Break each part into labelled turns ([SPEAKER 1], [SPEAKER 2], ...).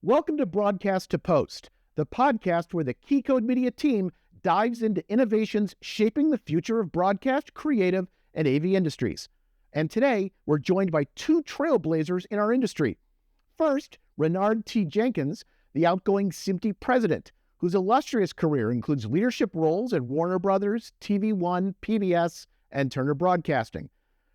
[SPEAKER 1] Welcome to Broadcast to Post, the podcast where the Keycode Media team dives into innovations shaping the future of broadcast, creative, and AV industries. And today, we're joined by two trailblazers in our industry. First, Renard T. Jenkins, the outgoing SMPTE President, whose illustrious career includes leadership roles at Warner Brothers, TV One, PBS, and Turner Broadcasting.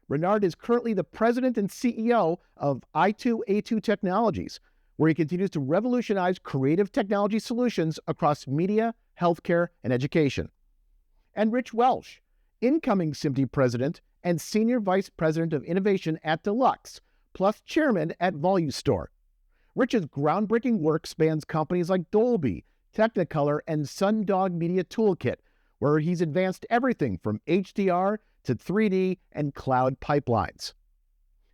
[SPEAKER 1] Renard is currently the President and CEO of I2A2 Technologies, where he continues to revolutionize creative technology solutions across media, healthcare, and education. And Rich Welsh, incoming SMPTE President and Senior Vice President of Innovation at Deluxe, plus Chairman at VoluStore. Rich's groundbreaking work spans companies like Dolby, Technicolor, and Sundog Media Toolkit, where he's advanced everything from HDR to 3D and cloud pipelines.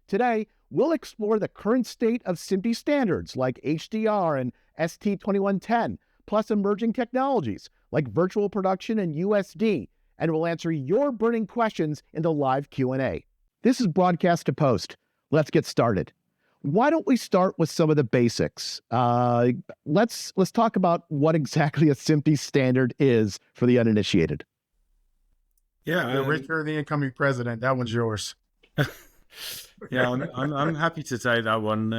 [SPEAKER 1] Today, we'll explore the current state of SMPTE standards like HDR and ST2110, plus emerging technologies like virtual production and USD, and we'll answer your burning questions in the live Q&A. This is Broadcast to Post. Let's get started. Why don't we start with some of the basics? Let's talk about what exactly a SMPTE standard is for the uninitiated.
[SPEAKER 2] Yeah, Rich, you're the incoming president. That one's yours.
[SPEAKER 3] Yeah, I'm happy to take that one.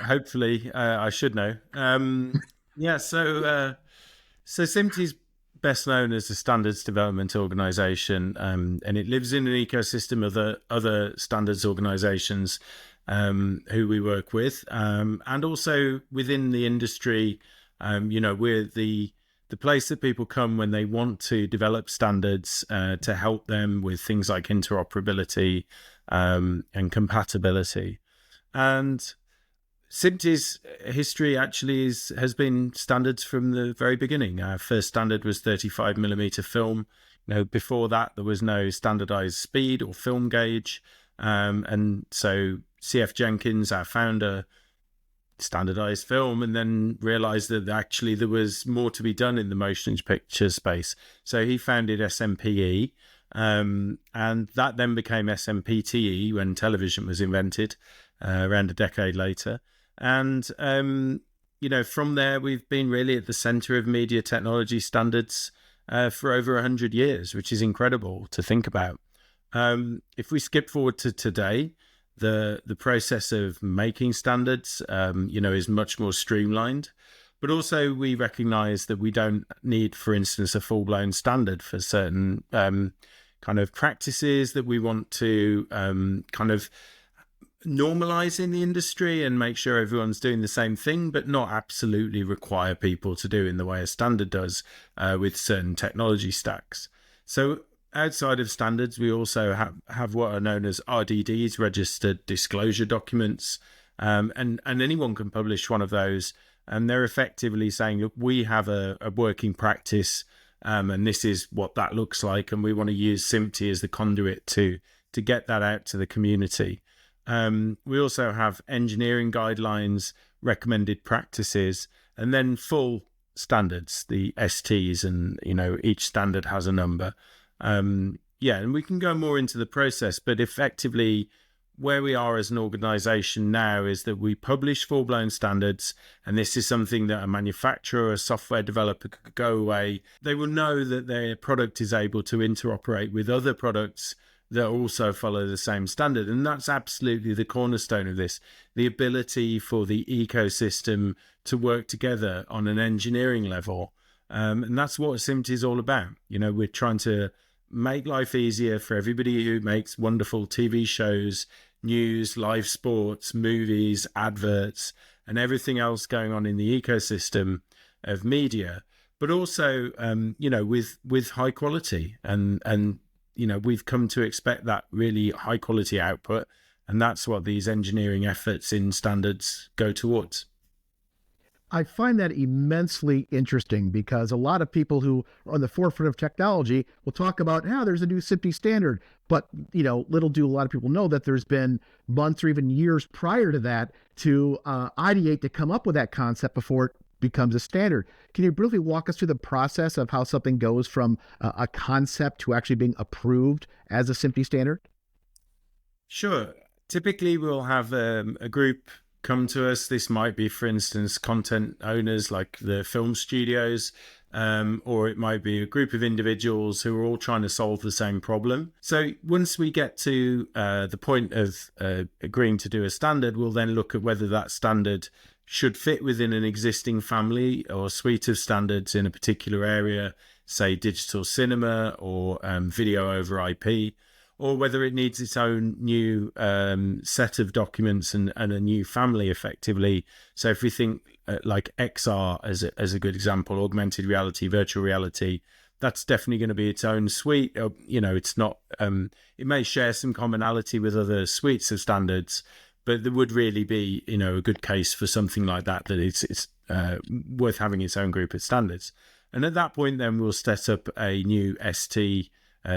[SPEAKER 3] Hopefully I should know. So SMPTE is best known as a standards development organization, and it lives in an ecosystem of other standards organizations who we work with, and also within the industry. We're the place that people come when they want to develop standards to help them with things like interoperability and compatibility. And SMPTE's history actually has been standards from the very beginning. Our first standard was 35mm film. Before that, there was no standardized speed or film gauge. And so CF Jenkins, our founder, standardized film and then realized that actually there was more to be done in the motion picture space. So he founded SMPTE, and that then became SMPTE when television was invented around a decade later. And, from there, we've been really at the center of media technology standards for over 100 years, which is incredible to think about. If we skip forward to today, the process of making standards, is much more streamlined. But also we recognize that we don't need, for instance, a full-blown standard for certain kind of practices that we want to kind of normalize in the industry and make sure everyone's doing the same thing, but not absolutely require people to do in the way a standard does with certain technology stacks. So outside of standards, we also have what are known as RDDs, registered disclosure documents, and anyone can publish one of those. And they're effectively saying, look, we have a working practice, and this is what that looks like, and we want to use SMPTE as the conduit to get that out to the community. We also have engineering guidelines, recommended practices, and then full standards, the STs, and each standard has a number. And we can go more into the process, but effectively where we are as an organization now is that we publish full-blown standards, and this is something that a manufacturer or a software developer could go away. They will know that their product is able to interoperate with other products that also follow the same standard. And that's absolutely the cornerstone of this, the ability for the ecosystem to work together on an engineering level. And that's what SMPTE is all about. We're trying to make life easier for everybody who makes wonderful TV shows, news, live sports, movies, adverts, and everything else going on in the ecosystem of media, but also, with high quality. And we've come to expect that really high quality output. And that's what these engineering efforts in standards go towards.
[SPEAKER 1] I find that immensely interesting because a lot of people who are on the forefront of technology will talk about, there's a new SMPTE standard. But, little do a lot of people know that there's been months or even years prior to that to ideate to come up with that concept before it becomes a standard. Can you briefly walk us through the process of how something goes from a concept to actually being approved as a SMPTE standard?
[SPEAKER 3] Sure. Typically, we'll have a group come to us. This might be, for instance, content owners like the film studios, or it might be a group of individuals who are all trying to solve the same problem. So once we get to the point of agreeing to do a standard, we'll then look at whether that standard should fit within an existing family or suite of standards in a particular area, say digital cinema or video over IP, or whether it needs its own new set of documents and a new family, effectively. So if we think like XR as a good example, augmented reality, virtual reality, that's definitely going to be its own suite. It's not. It may share some commonality with other suites of standards, but there would really be, a good case for something like that it's worth having its own group of standards. And at that point, then we'll set up a new ST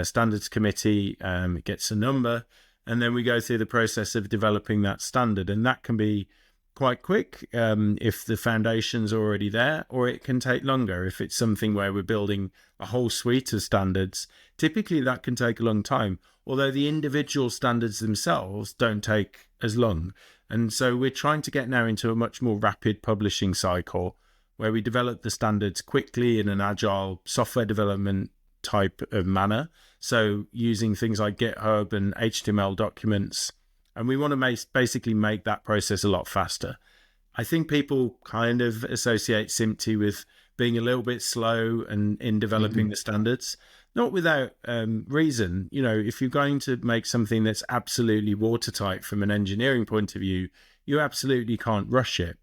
[SPEAKER 3] standards committee. It gets a number, and then we go through the process of developing that standard. And that can be quite quick if the foundation's already there, or it can take longer if it's something where we're building a whole suite of standards. Typically, that can take a long time, although the individual standards themselves don't take as long. And so we're trying to get now into a much more rapid publishing cycle where we develop the standards quickly in an agile software development type of manner. So using things like GitHub and HTML documents. And we want to basically make that process a lot faster. I think people kind of associate SMPTE with being a little bit slow and in developing the standards, not without reason. If you're going to make something that's absolutely watertight from an engineering point of view, you absolutely can't rush it.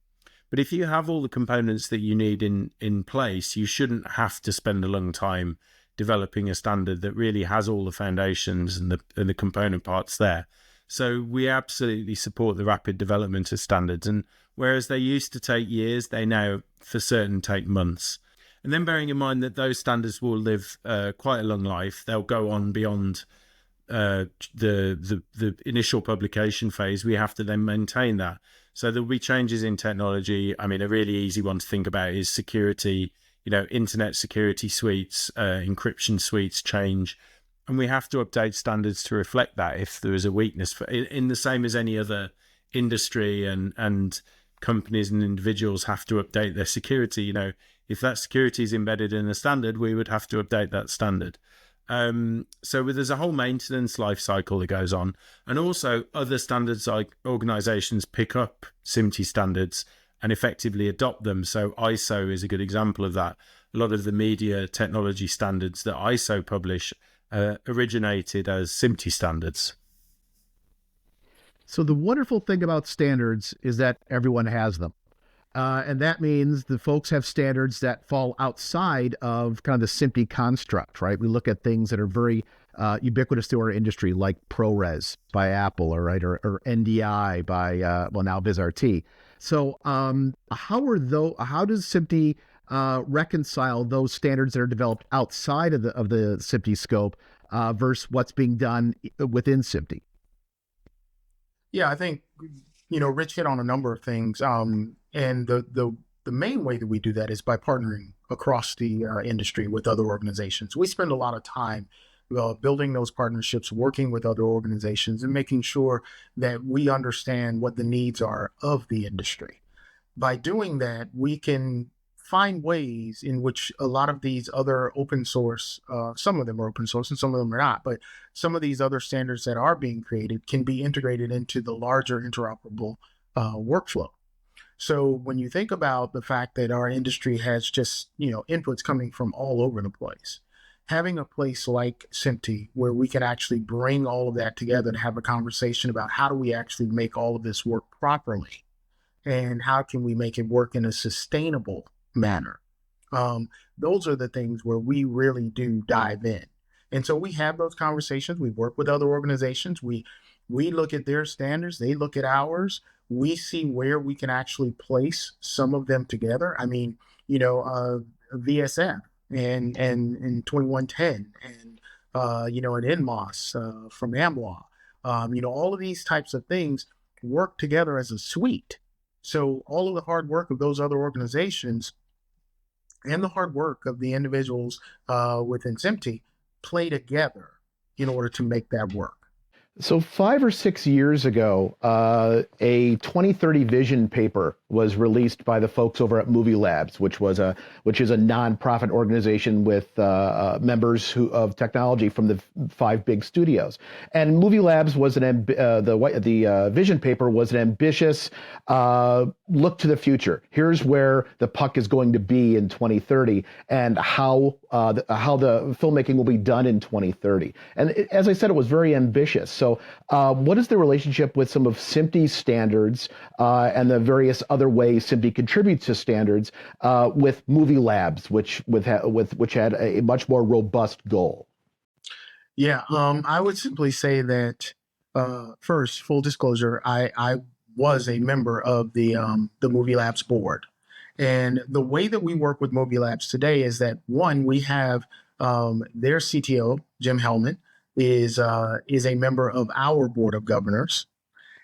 [SPEAKER 3] But if you have all the components that you need in place, you shouldn't have to spend a long time developing a standard that really has all the foundations and the component parts there. So we absolutely support the rapid development of standards. And whereas they used to take years, they now for certain take months. And then bearing in mind that those standards will live quite a long life, they'll go on beyond the initial publication phase. We have to then maintain that. So there'll be changes in technology. I mean, a really easy one to think about is security. Internet security suites, encryption suites change, and we have to update standards to reflect that if there is a weakness in the same as any other industry, and companies and individuals have to update their security. If that security is embedded in a standard, we would have to update that standard. So there's a whole maintenance life cycle that goes on, and also other standards like organizations pick up SMPTE standards and effectively adopt them. So ISO is a good example of that. A lot of the media technology standards that ISO publish originated as SMPTE standards.
[SPEAKER 1] So the wonderful thing about standards is that everyone has them. And that means the folks have standards that fall outside of kind of the SMPTE construct, right? We look at things that are very ubiquitous to our industry, like ProRes by Apple, or NDI by, now VizRT. So how does SMPTE reconcile those standards that are developed outside of the SMPTE scope versus what's being done within SMPTE?
[SPEAKER 2] Yeah, I think, Rich hit on a number of things. And the main way that we do that is by partnering across the industry with other organizations. We spend a lot of time building those partnerships, working with other organizations, and making sure that we understand what the needs are of the industry. By doing that, we can find ways in which a lot of these other open source, some of them are open source and some of them are not, but some of these other standards that are being created can be integrated into the larger interoperable workflow. So when you think about the fact that our industry has just, inputs coming from all over the place, having a place like SMPTE where we can actually bring all of that together and have a conversation about how do we actually make all of this work properly, and how can we make it work in a sustainable manner. Those are the things where we really do dive in. And so we have those conversations. We work with other organizations. We look at their standards. They look at ours. We see where we can actually place some of them together. I mean, VSF and 2110 and, an NMOS from AmLaw. All of these types of things work together as a suite. So all of the hard work of those other organizations and the hard work of the individuals within SMPTE play together in order to make that work.
[SPEAKER 1] So 5 or 6 years ago, a 2030 vision paper was released by the folks over at MovieLabs, which is a nonprofit organization with members of technology from the five big studios. And MovieLabs was the vision paper was an ambitious look to the future. Here's where the puck is going to be in 2030, and how the filmmaking will be done in 2030. And as I said, it was very ambitious. So what is the relationship with some of SMPTE standards and the various other ways SMPTE contributes to standards with MovieLabs, which had a much more robust goal?
[SPEAKER 2] Yeah, I would simply say that first, full disclosure, I was a member of the MovieLabs board. And the way that we work with MovieLabs today is that, one, we have their CTO, Jim Hellman, is a member of our board of governors.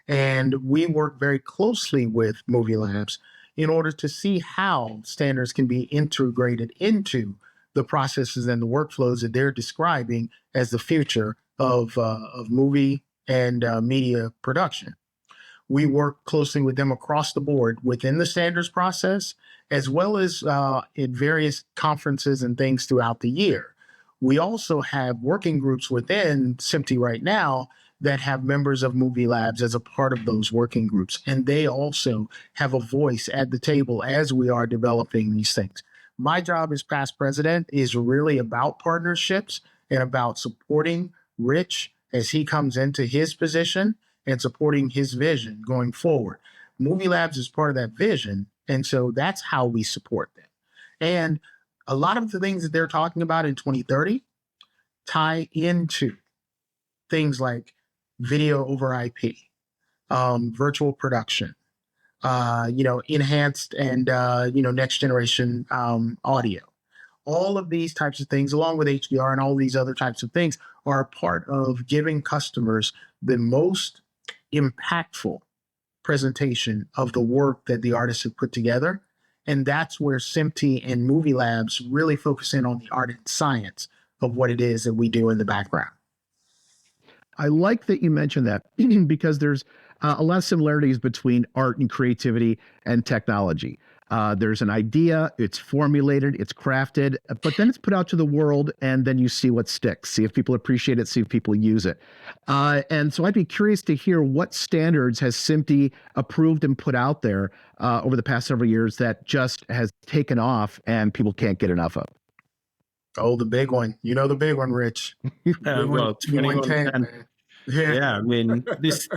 [SPEAKER 2] And we work very closely with MovieLabs in order to see how standards can be integrated into the processes and the workflows that they're describing as the future of movie and media production. We work closely with them across the board within the standards process, as well as in various conferences and things throughout the year. We also have working groups within SMPTE right now that have members of MovieLabs as a part of those working groups. And they also have a voice at the table as we are developing these things. My job as past president is really about partnerships and about supporting Rich as he comes into his position and supporting his vision going forward. MovieLabs is part of that vision, and so that's how we support them. And a lot of the things that they're talking about in 2030 tie into things like video over IP, virtual production, enhanced and next generation audio. All of these types of things, along with HDR and all these other types of things, are a part of giving customers the most impactful presentation of the work that the artists have put together. And that's where SMPTE and MovieLabs really focus in on the art and science of what it is that we do in the background.
[SPEAKER 1] I like that you mentioned that because there's a lot of similarities between art and creativity and technology. There's an idea, it's formulated, it's crafted, but then it's put out to the world, and then you see what sticks, see if people appreciate it, see if people use it. And so I'd be curious to hear what standards has SMPTE approved and put out there over the past several years that just has taken off and people can't get enough of.
[SPEAKER 2] Oh, the big one. You know the big one, Rich.
[SPEAKER 3] Well, 2110. Yeah, I mean, this,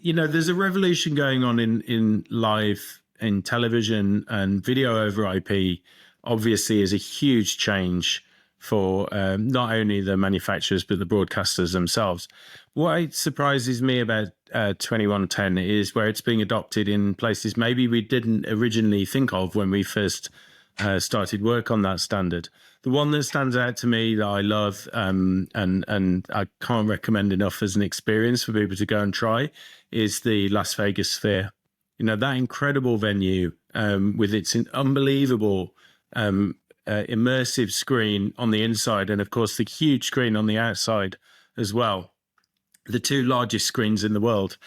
[SPEAKER 3] there's a revolution going on in live, in television, and video over IP obviously is a huge change for not only the manufacturers, but the broadcasters themselves. What surprises me about 2110 is where it's being adopted in places maybe we didn't originally think of when we first started work on that standard. The one that stands out to me that I love and I can't recommend enough as an experience for people to go and try is the Las Vegas Sphere. That incredible venue with its unbelievable immersive screen on the inside, and of course the huge screen on the outside as well. The two largest screens in the world,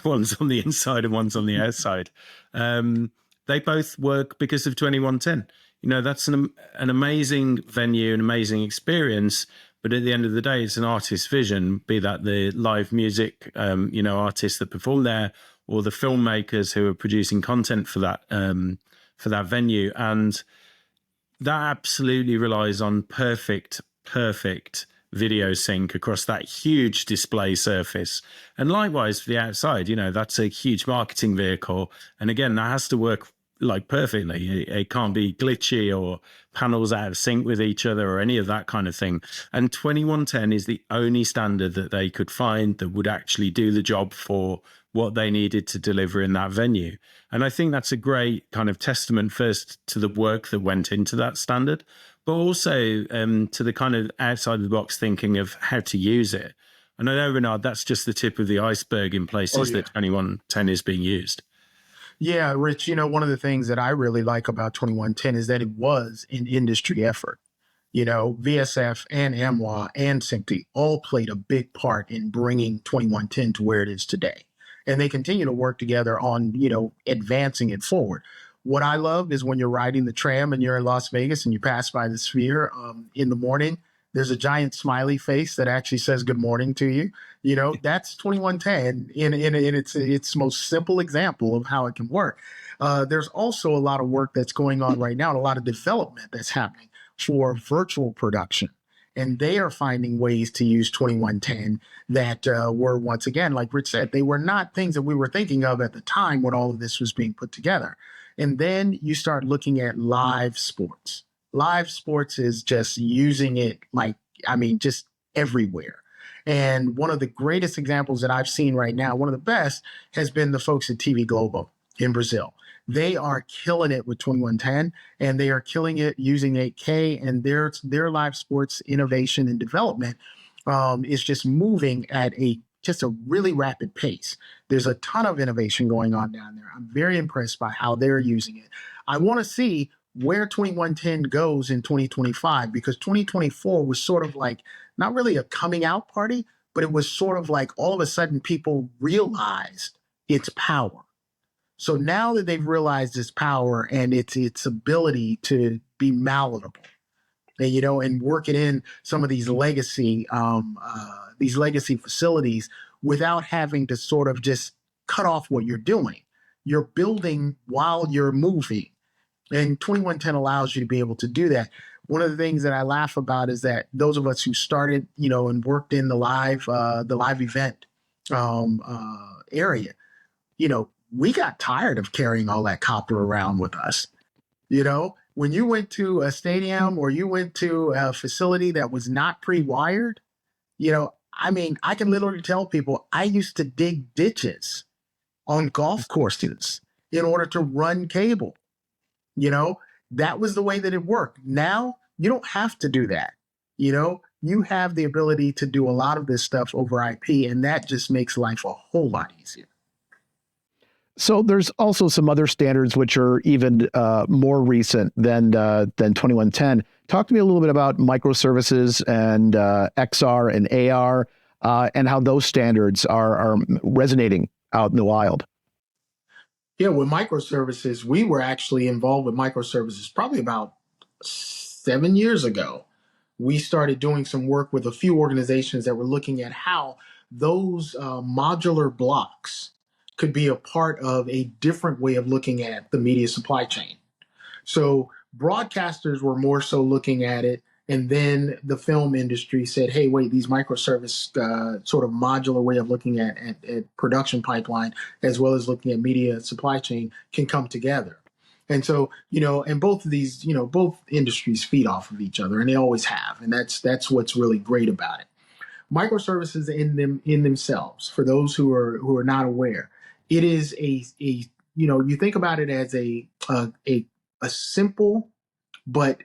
[SPEAKER 3] one's on the inside and one's on the outside. They both work because of 2110. That's an amazing venue, an amazing experience. But at the end of the day, it's an artist's vision, be that the live music, artists that perform there, or the filmmakers who are producing content for that venue. And that absolutely relies on perfect video sync across that huge display surface. And likewise for the outside, that's a huge marketing vehicle. And again, that has to work like perfectly. It can't be glitchy or panels out of sync with each other or any of that kind of thing. And 2110 is the only standard that they could find that would actually do the job for what they needed to deliver in that venue. And I think that's a great kind of testament first to the work that went into that standard, but also to the kind of outside of the box thinking of how to use it. And I know, Renard, that's just the tip of the iceberg in places that 2110 is being used.
[SPEAKER 2] Yeah, Rich, one of the things that I really like about 2110 is that it was an industry effort. VSF and AMWA and SMPTE all played a big part in bringing 2110 to where it is today. And they continue to work together on, advancing it forward. What I love is when you're riding the tram and you're in Las Vegas and you pass by the Sphere in the morning, there's a giant smiley face that actually says good morning to you. That's 2110 in its most simple example of how it can work. There's also a lot of work that's going on right now, and a lot of development that's happening for virtual production. And they are finding ways to use 2110 that were, once again, like Rich said, they were not things that we were thinking of at the time when all of this was being put together. And then you start looking at live sports. Live sports is just using it just everywhere. And one of the greatest examples that I've seen right now, one of the best, has been the folks at TV Globo in Brazil. They are killing it with 2110, and they are killing it using 8K, and their live sports innovation and development is just moving at just a really rapid pace. There's a ton of innovation going on down there. I'm very impressed by how they're using it. I want to see where 2110 goes in 2025, because 2024 was sort of like not really a coming out party, but it was sort of like all of a sudden people realized its power. So now that they've realized its power and its ability to be malleable, and working in some of these legacy facilities without having to sort of just cut off what you're doing. You're building while you're moving. And 2110 allows you to be able to do that. One of the things that I laugh about is that those of us who started, and worked in the live event area, we got tired of carrying all that copper around with us. When you went to a stadium or you went to a facility that was not pre-wired, I can literally tell people I used to dig ditches on golf courses in order to run cable. That was the way that it worked. Now you don't have to do that. You have the ability to do a lot of this stuff over IP, and that just makes life a whole lot easier.
[SPEAKER 1] So there's also some other standards which are even more recent than 2110. Talk to me a little bit about microservices and XR and AR and how those standards are resonating out in the wild.
[SPEAKER 2] Yeah, with microservices, we were actually involved with microservices probably about 7 years ago. We started doing some work with a few organizations that were looking at how those modular blocks could be a part of a different way of looking at the media supply chain. So broadcasters were more so looking at it, and then the film industry said, hey, wait, these microservice sort of modular way of looking at production pipeline, as well as looking at media supply chain, can come together. And so, and both of these, both industries feed off of each other, and they always have. And that's what's really great about it. Microservices in themselves, for those who are not aware, it is you think about it as a simple but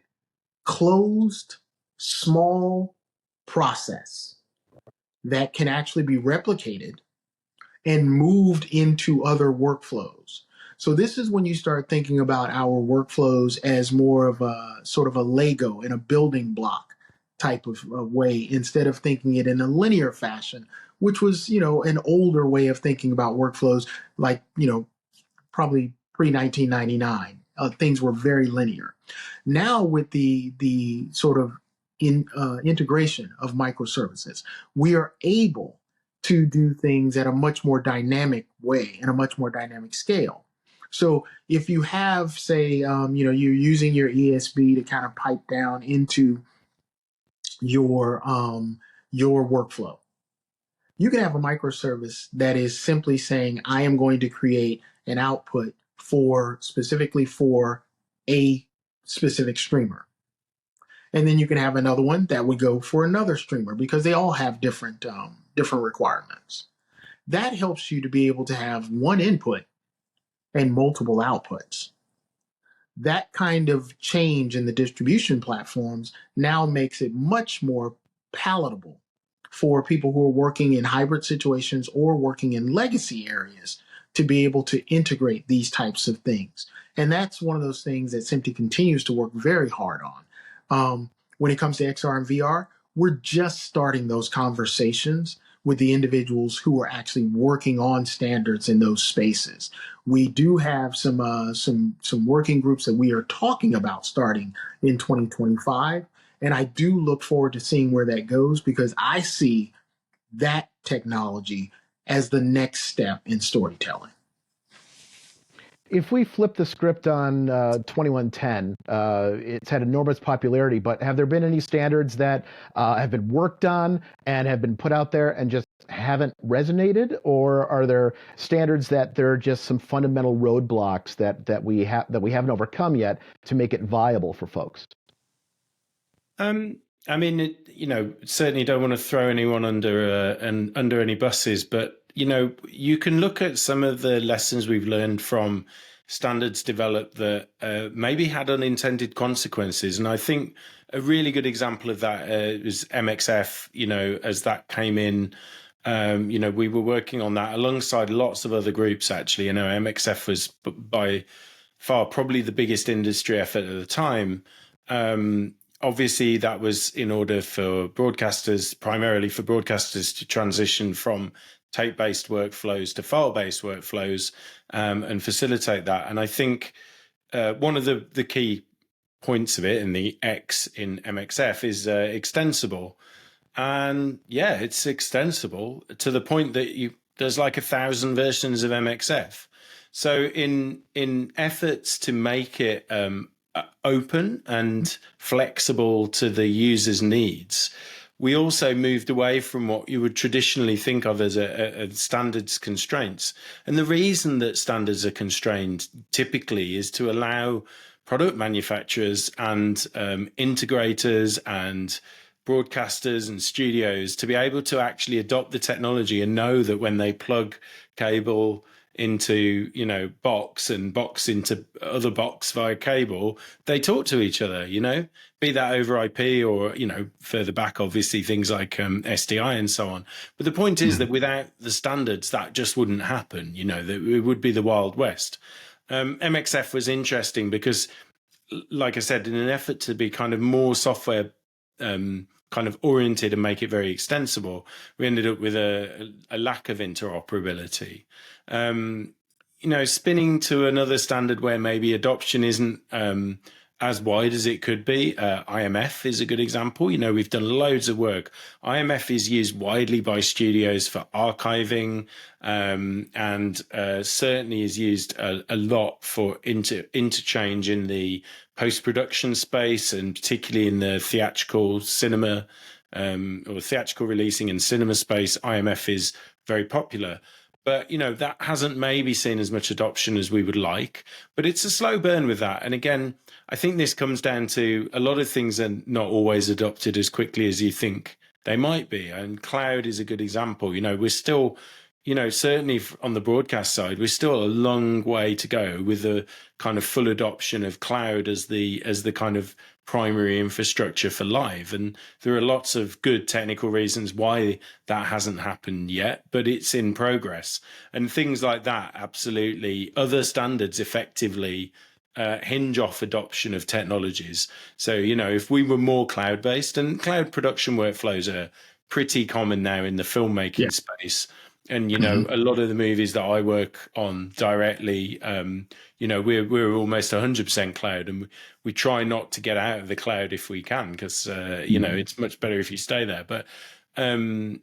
[SPEAKER 2] closed, small process that can actually be replicated and moved into other workflows. So this is when you start thinking about our workflows as more of a sort of a Lego and a building block type of way, instead of thinking it in a linear fashion, which was, an older way of thinking about workflows, like, probably pre-1999. Things were very linear. Now with the sort of integration of microservices, we are able to do things at a much more dynamic way and a much more dynamic scale. So if you have, say, you're using your ESB to kind of pipe down into your workflow, you can have a microservice that is simply saying, I am going to create an output specifically for a specific streamer. And then you can have another one that would go for another streamer, because they all have different requirements. That helps you to be able to have one input and multiple outputs. That kind of change in the distribution platforms now makes it much more palatable for people who are working in hybrid situations or working in legacy areas to be able to integrate these types of things. And that's one of those things that SMPTE continues to work very hard on. when it comes to XR and VR, we're just starting those conversations with the individuals who are actually working on standards in those spaces. We do have some working groups that we are talking about starting in 2025, and I do look forward to seeing where that goes, because I see that technology as the next step in storytelling.
[SPEAKER 1] If we flip the script on 2110, it's had enormous popularity, but have there been any standards that have been worked on and have been put out there and just haven't resonated? Or are there standards that there are just some fundamental roadblocks that we haven't overcome yet to make it viable for folks?
[SPEAKER 3] I mean, certainly don't want to throw anyone under any buses, but you can look at some of the lessons we've learned from standards developed that maybe had unintended consequences. And I think a really good example of that is MXF, as that came in. We were working on that alongside lots of other groups, actually. MXF was by far probably the biggest industry effort at the time. Obviously, that was in order for broadcasters, primarily for broadcasters, to transition from tape-based workflows to file-based workflows and facilitate that. And I think one of the key points of it, and the X in MXF, is extensible. And yeah, it's extensible to the point that there's like 1,000 versions of MXF. So in efforts to make it open and flexible to the user's needs, we also moved away from what you would traditionally think of as a standards constraints. And the reason that standards are constrained typically is to allow product manufacturers and integrators and broadcasters and studios to be able to actually adopt the technology and know that when they plug cable into box and box into other box via cable, they talk to each other, be that over IP or further back, obviously things like SDI and so on. But the point is that without the standards, that just wouldn't happen. That it would be the Wild West. MXF was interesting because, like I said, in an effort to be kind of more software kind of oriented and make it very extensible, we ended up with a lack of interoperability. Spinning to another standard where maybe adoption isn't as wide as it could be. IMF is a good example. We've done loads of work. IMF is used widely by studios for archiving, and certainly is used a lot for interchange in the post-production space, and particularly in the theatrical cinema or theatrical releasing and cinema space. IMF is very popular. But, that hasn't maybe seen as much adoption as we would like, but it's a slow burn with that. And again, I think this comes down to a lot of things are not always adopted as quickly as you think they might be. And cloud is a good example. We're still, certainly on the broadcast side, we're still a long way to go with the kind of full adoption of cloud as the kind of primary infrastructure for live. And there are lots of good technical reasons why that hasn't happened yet, but it's in progress. And things like that, absolutely. Other standards effectively hinge off adoption of technologies. So, if we were more cloud-based, and cloud production workflows are pretty common now in the filmmaking space. And, a lot of the movies that I work on directly, we're almost 100% cloud, and we try not to get out of the cloud if we can, because, it's much better if you stay there. But as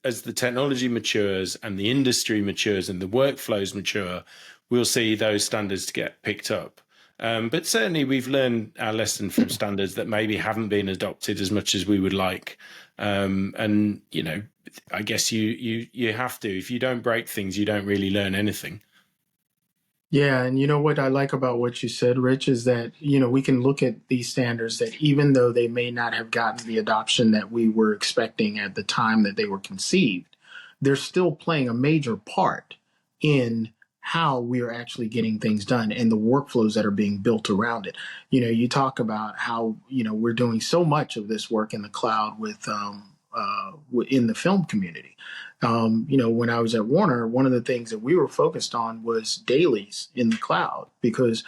[SPEAKER 3] the technology matures and the industry matures and the workflows mature, we'll see those standards get picked up. But certainly we've learned our lesson from standards that maybe haven't been adopted as much as we would like. And, I guess you have to. If you don't break things, you don't really learn anything.
[SPEAKER 2] Yeah, and what I like about what you said, Rich, is that, we can look at these standards that even though they may not have gotten the adoption that we were expecting at the time that they were conceived, they're still playing a major part in how we are actually getting things done and the workflows that are being built around it. You talk about how, we're doing so much of this work in the cloud with in the film community. When I was at Warner, one of the things that we were focused on was dailies in the cloud, because,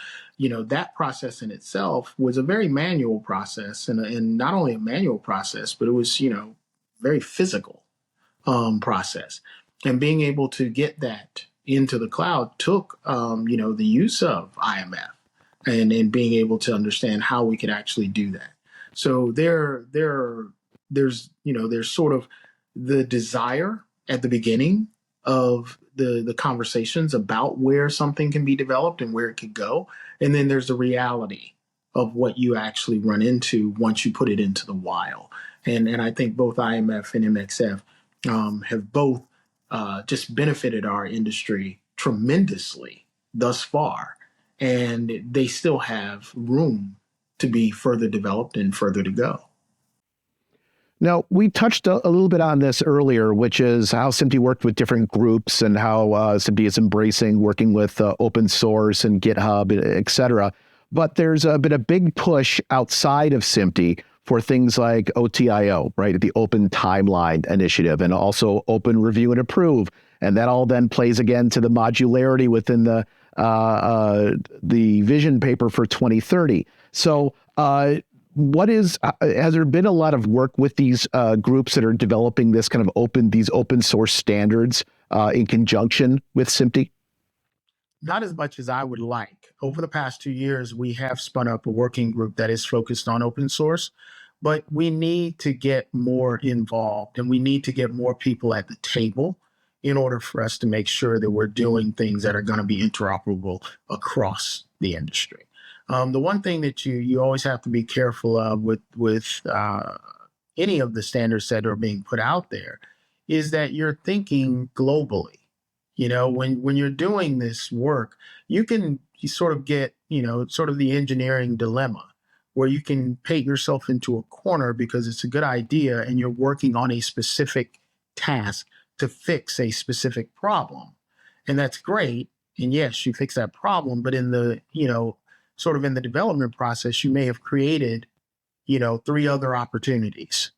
[SPEAKER 2] that process in itself was a very manual process, and not only a manual process, but it was, very physical process. And being able to get that into the cloud took, the use of IMF and being able to understand how we could actually do that. So there's sort of the desire at the beginning of the conversations about where something can be developed and where it could go. And then there's the reality of what you actually run into once you put it into the wild. And I think both IMF and MXF have both just benefited our industry tremendously thus far. And they still have room to be further developed and further to go.
[SPEAKER 1] Now, we touched a little bit on this earlier, which is how SMPTE worked with different groups and how SMPTE is embracing working with open source and GitHub, et cetera. But there's been a big push outside of SMPTE for things like OTIO, right? The Open Timeline Initiative, and also Open Review and Approve. And that all then plays again to the modularity within the vision paper for 2030. So has there been a lot of work with these groups that are developing this kind of these open source standards in conjunction with SMPTE?
[SPEAKER 2] Not as much as I would like. Over the past 2 years, we have spun up a working group that is focused on open source, but we need to get more involved and we need to get more people at the table in order for us to make sure that we're doing things that are going to be interoperable across the industry. The one thing that you always have to be careful of with any of the standards that are being put out there is that you're thinking globally. When you're doing this work, you sort of get, sort of the engineering dilemma where you can paint yourself into a corner because it's a good idea and you're working on a specific task to fix a specific problem. And that's great. And yes, you fix that problem, but in the, sort of in the development process, you may have created, 3 other opportunities.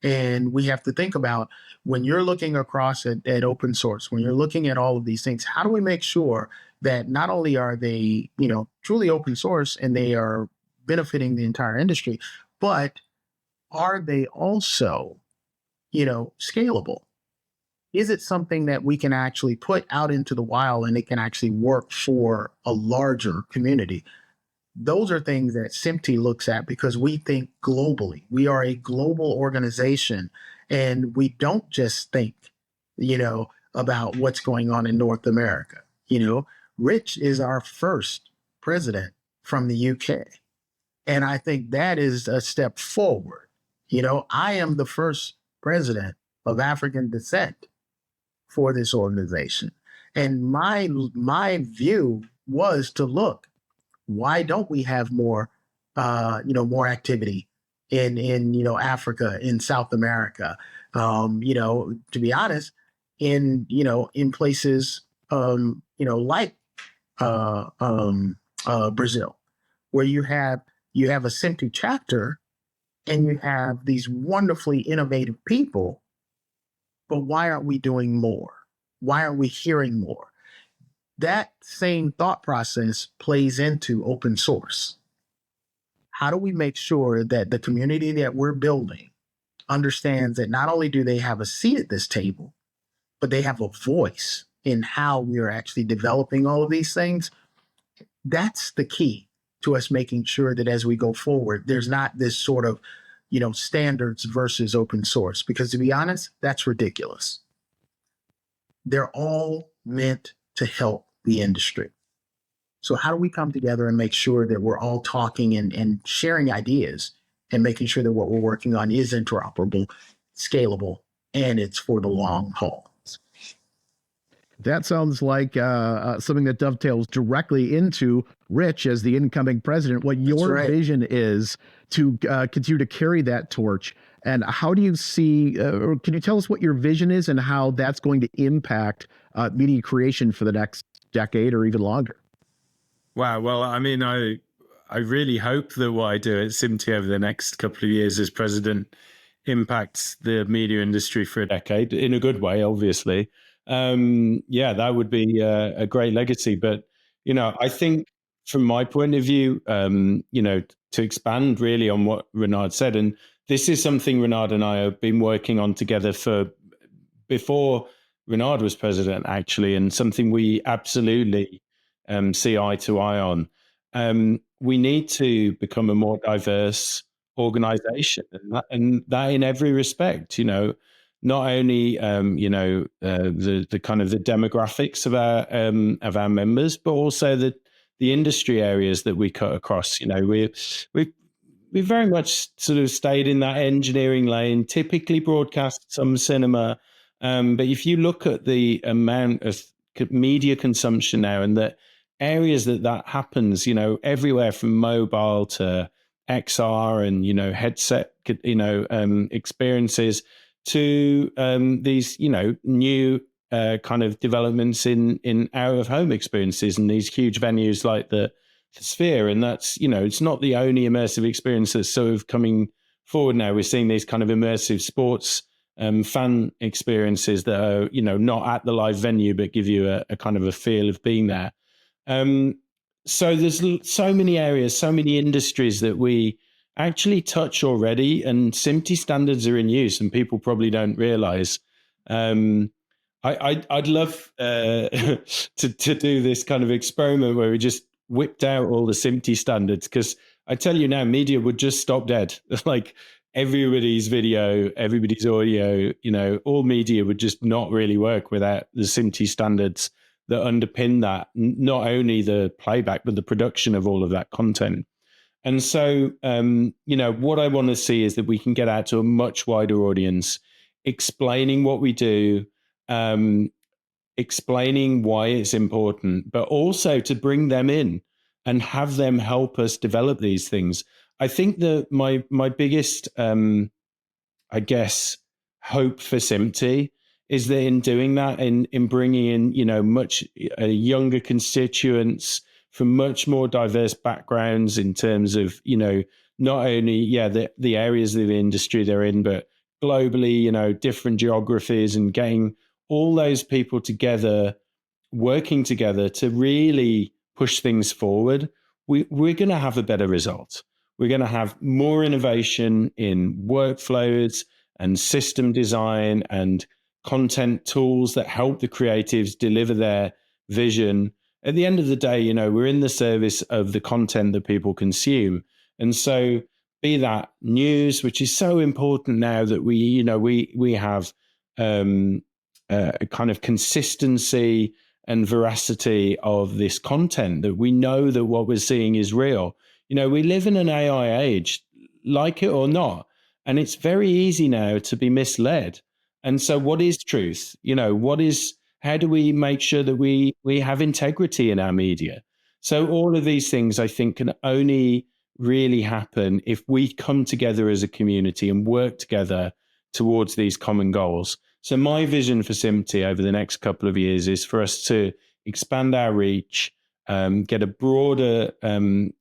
[SPEAKER 2] And we have to think about when you're looking across at open source, when you're looking at all of these things, how do we make sure that not only are they, truly open source and they are benefiting the entire industry, but are they also, scalable? Is it something that we can actually put out into the wild and it can actually work for a larger community? Those are things that SMPTE looks at because we think globally. We are a global organization and we don't just think, about what's going on in North America. Rich is our first president from the UK. And I think that is a step forward. I am the first president of African descent for this organization. And my view was to look, why don't we have more, more activity in Africa, in South America, to be honest, in places, like Brazil, where you have a SMPTE chapter and you have these wonderfully innovative people, but why aren't we doing more? Why aren't we hearing more? That same thought process plays into open source. How do we make sure that the community that we're building understands that not only do they have a seat at this table, but they have a voice in how we are actually developing all of these things? That's the key to us making sure that as we go forward, there's not this sort of, standards versus open source, because to be honest, that's ridiculous. They're all meant to help the industry. So how do we come together and make sure that we're all talking and sharing ideas and making sure that what we're working on is interoperable, scalable, and it's for the long haul?
[SPEAKER 1] That sounds like something that dovetails directly into Rich as the incoming president, what your vision is to continue to carry that torch. And how do you see, or can you tell us what your vision is and how that's going to impact media creation for the next decade or even longer?
[SPEAKER 3] Wow. Well, I mean, I really hope that what I do at SMPTE over the next couple of years as president impacts the media industry for a decade in a good way, obviously. That would be a great legacy. But, I think from my point of view, to expand really on what Renard said, and this is something Renard and I have been working on together for before Renard was president, actually, and something we absolutely see eye to eye on. We need to become a more diverse organization, and that in every respect. Not only the kind of the demographics of our members, but also the industry areas that we cut across. We very much sort of stayed in that engineering lane, typically broadcast, some cinema. But if you look at the amount of media consumption now and the areas that happens, everywhere from mobile to XR and, headset, experiences to these, new kind of developments in out-of-home experiences and these huge venues like the Sphere. And that's, it's not the only immersive experience that's sort of coming forward now. We're seeing these kind of immersive sports fan experiences that are, not at the live venue, but give you a kind of a feel of being there. So there's so many areas, so many industries that we actually touch already, and SMPTE standards are in use, and people probably don't realize. I'd love to do this kind of experiment where we just whipped out all the SMPTE standards, because I tell you now, media would just stop dead. Like everybody's video, everybody's audio, all media would just not really work without the SMPTE standards that underpin that, not only the playback, but the production of all of that content. And so, what I want to see is that we can get out to a much wider audience, explaining what we do, explaining why it's important, but also to bring them in and have them help us develop these things. I think that my biggest, I guess, hope for SMPTE is that in doing that, in bringing in, much younger constituents from much more diverse backgrounds in terms of, not only, the areas of the industry they're in, but globally, different geographies, and getting all those people together, working together to really push things forward, we're going to have a better result. We're going to have more innovation in workflows and system design and content tools that help the creatives deliver their vision. At the end of the day, we're in the service of the content that people consume. And so be that news, which is so important now that we have a kind of consistency and veracity of this content, that we know that what we're seeing is real. We live in an AI age, like it or not, and it's very easy now to be misled. And so what is truth? How do we make sure that we have integrity in our media? So all of these things, I think, can only really happen if we come together as a community and work together towards these common goals. So my vision for SMPTE over the next couple of years is for us to expand our reach, get a broader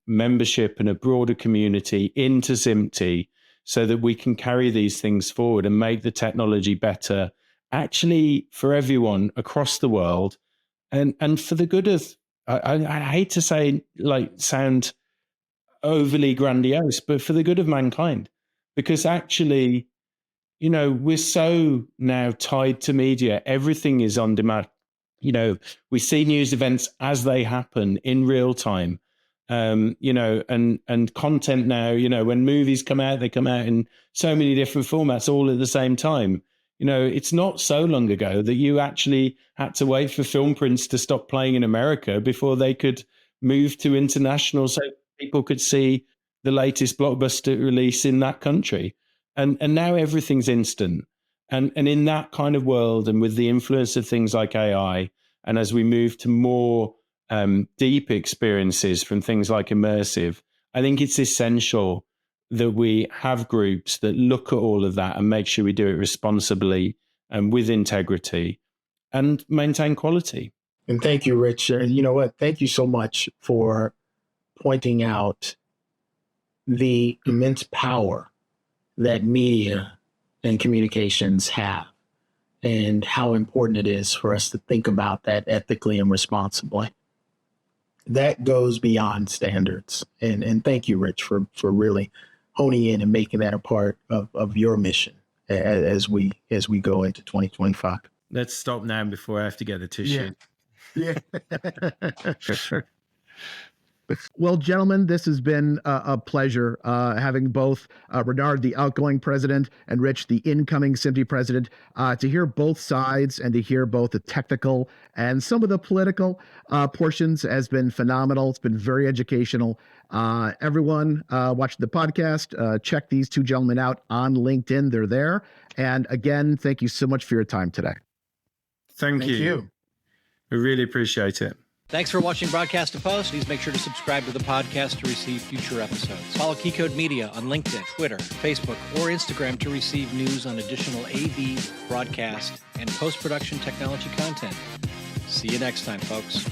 [SPEAKER 3] membership and a broader community into SMPTE, so that we can carry these things forward and make the technology better, actually for everyone across the world, and for the good of, I hate to say, sound overly grandiose, but for the good of mankind. Because actually, we're so now tied to media. Everything is on demand. We see news events as they happen in real time. And content now, when movies come out, they come out in so many different formats all at the same time. It's not so long ago that you actually had to wait for film prints to stop playing in America before they could move to international, so people could see the latest blockbuster release in that country. And now everything's instant. And in that kind of world, and with the influence of things like AI, and as we move to more deep experiences from things like immersive, I think it's essential that we have groups that look at all of that and make sure we do it responsibly and with integrity and maintain quality.
[SPEAKER 2] And thank you, Rich. You know what? Thank you so much for pointing out the immense power that media and communications have, and how important it is for us to think about that ethically and responsibly. that goes beyond standards. And thank you, Rich, for really honing in and making that a part of your mission as we go into 2025.
[SPEAKER 3] Let's stop now before I have to get the tissue.
[SPEAKER 2] Yeah.
[SPEAKER 1] Well, gentlemen, this has been a pleasure having both Renard, the outgoing president, and Rich, the incoming SMPTE president, to hear both sides and to hear both the technical and some of the political portions has been phenomenal. It's been very educational. Everyone watching the podcast, check these two gentlemen out on LinkedIn. They're there. And again, thank you so much for your time today.
[SPEAKER 3] Thank you. We really appreciate it.
[SPEAKER 4] Thanks for watching Broadcast to Post. Please make sure to subscribe to the podcast to receive future episodes. Follow Keycode Media on LinkedIn, Twitter, Facebook, or Instagram to receive news on additional AV, broadcast, and post-production technology content. See you next time, folks.